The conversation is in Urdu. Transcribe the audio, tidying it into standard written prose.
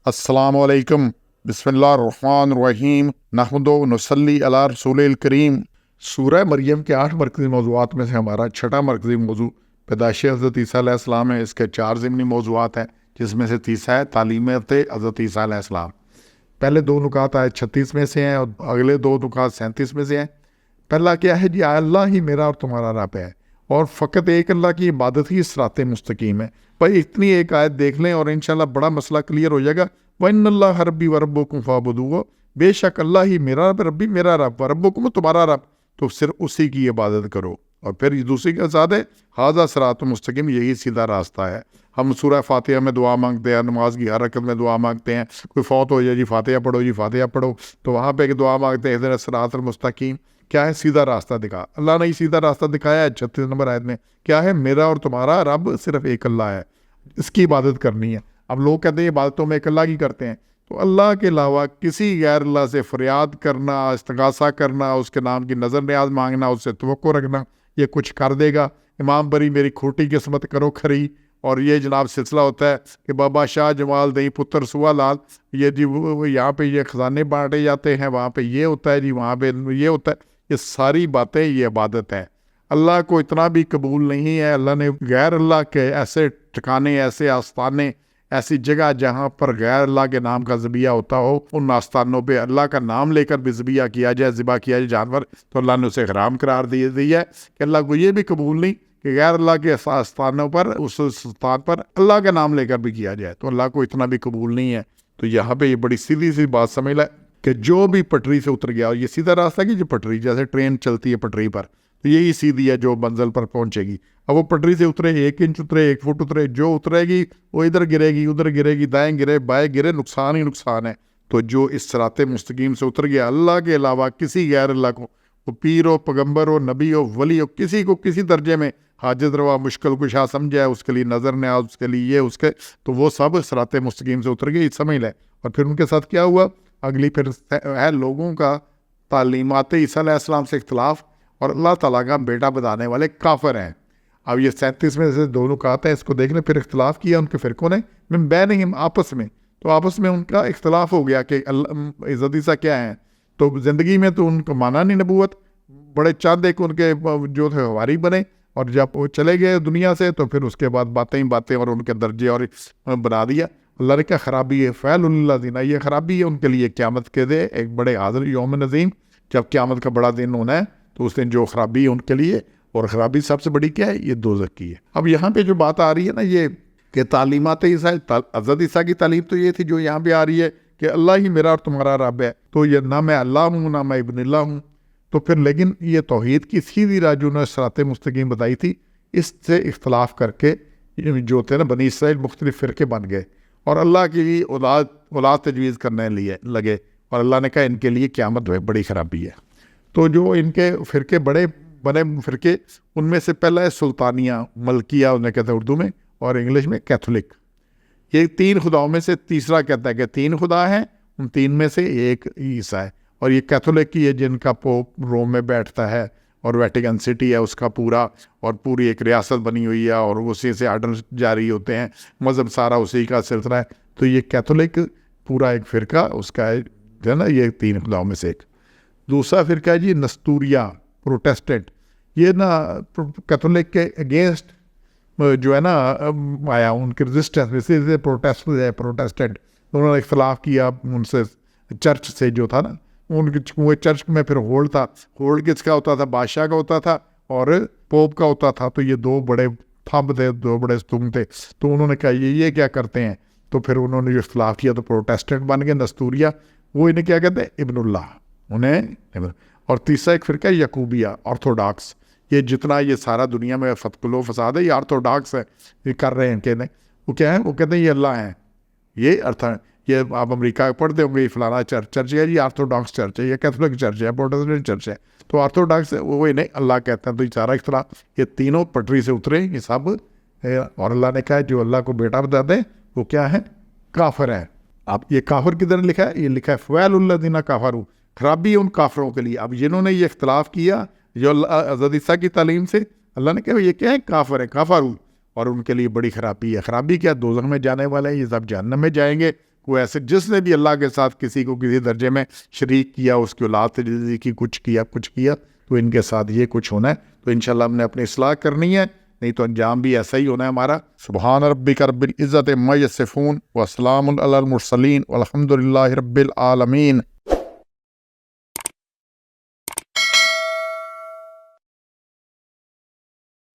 السلام علیکم، بسم اللہ الرحمن الرحیم، نحمد و نصلی علی رسول الکریم۔ سورہ مریم کے 8 مرکزی موضوعات میں سے ہمارا 6واں مرکزی موضوع پیدائش حضرت عیسیٰ علیہ السلام ہے۔ اس کے 4 ضمنی موضوعات ہیں، جس میں سے تیسرا ہے تعلیمات حضرت عیسیٰ علیہ السلام۔ پہلے 2 نکات آیت 36 میں سے ہیں اور اگلے 2 نکات 37 میں سے ہیں۔ پہلا کیا ہے جی؟ اللہ ہی میرا اور تمہارا رب ہے، اور فقط ایک اللہ کی عبادت ہی صراط مستقیم ہے۔ بھائی اتنی ایک آیت دیکھ لیں اور انشاءاللہ بڑا مسئلہ کلیئر ہو جائے گا۔ وَإِنَّ اللَّهَ رَبِّي وَرَبُّكُمْ فَاعْبُدُوهُ، بے شک اللہ ہی میرا رب، ربی میرا رب، وربکم تمہارا رب، تو صرف اسی کی عبادت کرو۔ اور پھر یہ دوسری کے ساتھ ہے ھذا صراط مستقیم، یہی سیدھا راستہ ہے۔ ہم سورہ فاتحہ میں دعا مانگتے ہیں، نماز کی ہر رکعت میں دعا مانگتے ہیں۔ کوئی فوت ہو جائے جی فاتحہ پڑھو، جی فاتحہ پڑھو، تو وہاں پہ ایک دعا مانگتے ہیں اہدنا الصراط المستقیم۔ کیا ہے؟ سیدھا راستہ دکھا۔ اللہ نے سیدھا راستہ دکھایا ہے 36 نمبر آیت میں۔ کیا ہے؟ میرا اور تمہارا رب صرف ایک اللہ ہے، اس کی عبادت کرنی ہے۔ اب لوگ کہتے ہیں عبادتوں میں ایک اللہ کی کرتے ہیں، تو اللہ کے علاوہ کسی غیر اللہ سے فریاد کرنا، استغاثہ کرنا، اس کے نام کی نظر نیاز مانگنا، اس سے توقع رکھنا، یہ کچھ کر دے گا؟ امام بری میری کھوٹی قسمت کرو کھری، اور یہ جناب سلسلہ ہوتا ہے کہ بابا شاہ جمال دئی پتر سوا لال، یہ جی یہاں پہ یہ خزانے بانٹے جاتے ہیں، وہاں پہ یہ ہوتا ہے جی، وہاں پہ یہ ہوتا ہے۔ یہ ساری باتیں یہ عبادت ہے، اللہ کو اتنا بھی قبول نہیں ہے۔ اللہ نے غیر اللہ کے ایسے ٹھکانے، ایسے آستانے، ایسی جگہ جہاں پر غیر اللہ کے نام کا ذبیحہ ہوتا ہو، ان آستانوں پہ اللہ کا نام لے کر بھی ذبیحہ کیا جائے، ذبح کیا جائے جانور، تو اللہ نے اسے حرام قرار دی ہے کہ اللہ کو یہ بھی قبول نہیں کہ غیر اللہ کے آستانوں پر، اس آستان پر اللہ کا نام لے کر بھی کیا جائے، تو اللہ کو اتنا بھی قبول نہیں ہے۔ تو یہاں پہ یہ بڑی سیدھی سی بات سمجھ لیں کہ جو بھی پٹری سے اتر گیا، اور یہ سیدھا راستہ ہے کہ جو پٹری، جیسے ٹرین چلتی ہے پٹری پر، تو یہی سیدھی ہے جو منزل پر پہنچے گی۔ اب وہ پٹری سے اترے، 1 انچ اترے، 1 فٹ اترے، جو اترے گی وہ ادھر گرے گی، ادھر گرے گی، دائیں گرے بائیں گرے، نقصان ہی نقصان ہے۔ تو جو اس صراط مستقیم سے اتر گیا، اللہ کے علاوہ کسی غیر اللہ کو، وہ پیر ہو، پیغمبر ہو، نبی ہو، ولی ہو، کسی کو کسی درجے میں حاجت روا، مشکل کشا سمجھا ہے، اس کے لیے نظر نیاز، اس کے لیے یہ، اس کے، تو وہ سب صراط مستقیم سے اتر گئے، سمجھ لیں۔ اور پھر ان کے ساتھ کیا ہوا؟ اگلی پھر ہے لوگوں کا تعلیمات عیسیٰ علیہ السلام سے اختلاف، اور اللہ تعالیٰ کا بیٹا بتانے والے کافر ہیں۔ اب یہ 37 میں سے 2 نکات ہیں، اس کو دیکھنے پھر اختلاف کیا ان کے فرقوں نے، من بینہم، آپس میں، تو آپس میں ان کا اختلاف ہو گیا کہ حضرت عیسیٰ کیا ہیں۔ تو زندگی میں تو ان کو مانا نہیں نبوت، بڑے چاند ایک ان کے جو تھے حواری بنے، اور جب وہ چلے گئے دنیا سے تو پھر اس کے بعد باتیں ہی باتیں اور ان کے درجے اور بنا دیا۔ اللہ نے کہا خرابی ہے، فعل اللہ دینا، یہ خرابی ہے ان کے لیے قیامت کے دے ایک بڑے حاضر یوم نظیم، جب قیامت کا بڑا دن ہونا ہے، تو اس دن جو خرابی ہے ان کے لیے، اور خرابی سب سے بڑی کیا ہے؟ یہ دوزخ کی ہے۔ اب یہاں پہ جو بات آ رہی ہے نا، یہ کہ تعلیمات عیسیٰ، حضرت عیسیٰ کی تعلیم تو یہ تھی جو یہاں پہ آ رہی ہے کہ اللہ ہی میرا اور تمہارا رب ہے، تو یہ نہ میں اللہ ہوں نہ میں ابن اللہ ہوں۔ تو پھر لیکن یہ توحید کی سیدھی راہ جو نے صراط مستقیم بتائی تھی، اس سے اختلاف کر کے جو تھے نا بنی اسرائیل مختلف فرقے بن گئے، اور اللہ کے لیے اولاد تجویز کرنے لگے، اور اللہ نے کہا ان کے لیے قیامت ہے بڑی خرابی ہے۔ تو جو ان کے فرقے بڑے فرقے، ان میں سے پہلا ہے سلطانیہ، ملکیہ انہیں کہتے ہیں اردو میں، اور انگلش میں کیتھولک۔ یہ 3 خداؤں میں سے تیسرا کہتا ہے کہ 3 خدا ہیں، ان 3 میں سے ایک عیسیٰ ہے۔ اور یہ کیتھولک کی ہے جن کا پوپ روم میں بیٹھتا ہے، اور ویٹیکن سٹی ہے اس کا پورا، اور پوری ایک ریاست بنی ہوئی ہے، اور اسی سے آرڈر جاری ہوتے ہیں، مذہب سارا اسی کا سلسلہ ہے۔ تو یہ کیتھولک پورا ایک فرقہ اس کا ہے نا، یہ 3 خداؤں میں سے ایک۔ دوسرا فرقہ ہے جی نستوریہ، پروٹیسٹنٹ۔ یہ نا کیتھولک کے اگینسٹ جو ہے نا آیا، ان کی رزسٹنس، اسی سے پروٹیسٹنٹ، انہوں نے اختلاف کیا ان سے، چرچ سے جو تھا نا، ان کے چرچ میں پھر ہولڈ تھا، ہولڈ کس کا ہوتا تھا؟ بادشاہ کا ہوتا تھا اور پوپ کا ہوتا تھا۔ تو یہ 2 بڑے تھمب تھے، 2 بڑے ستون تھے، تو انہوں نے کہا یہ کیا کرتے ہیں؟ تو پھر انہوں نے جو اختلاف کیا تو پروٹیسٹنٹ بن گئے، نستوریہ، وہ انہیں کیا کہتے ہیں؟ ابن اللہ، انہیں۔ اور تیسرا ایک فرقہ یعقوبیہ، آرتھوڈاکس۔ یہ جتنا یہ سارا دنیا میں فتق و فساد ہے، یہ آرتھوڈاکس ہے، یہ کر رہے ہیں، کہتے ہیں وہ کیا ہے؟ وہ کہتے ہیں یہ اللہ ہیں، یہ آپ امریکہ پڑھتے ہوں گے، یہ فلانا چرچ ہے جی، آرتھوڈاکس چرچ ہے، یہ کیتھولک چرچ ہے، پروٹیسٹنٹ چرچ ہے۔ تو آرتھوڈاکس وہ انہیں اللہ کہتے ہیں۔ تو یہ سارا اختلاف، یہ تینوں پٹری سے اترے، یہ سب، اور اللہ نے کہا جو اللہ کو بیٹا بتا دے وہ کیا ہے؟ کافر ہے۔ اب یہ کافر کدھر لکھا ہے؟ یہ لکھا ہے فویل الذین کفروا، خرابی ان کافروں کے لیے۔ اب جنہوں نے یہ اختلاف کیا جو حضرت عیسیٰ کی تعلیم سے، اللہ نے کہا یہ کیا ہے؟ کافر ہے، کافر، اور ان کے لیے بڑی خرابی ہے۔ خرابی کیا؟ دوزخ میں جانے والے ہیں، یہ سب جہنم میں جائیں گے، کوئی ایسے جس نے بھی اللہ کے ساتھ کسی کو کسی درجے میں شریک کیا، اس کی اولاد سے کی کچھ کیا تو ان کے ساتھ یہ کچھ ہونا ہے. تو انشاءاللہ ہم نے اپنی اصلاح کرنی ہے، نہیں تو انجام بھی ایسا ہی ہونا ہے ہمارا. سبحان ربک رب العزت عما یصفون وسلام علی المرسلین والحمد للہ رب العالمین.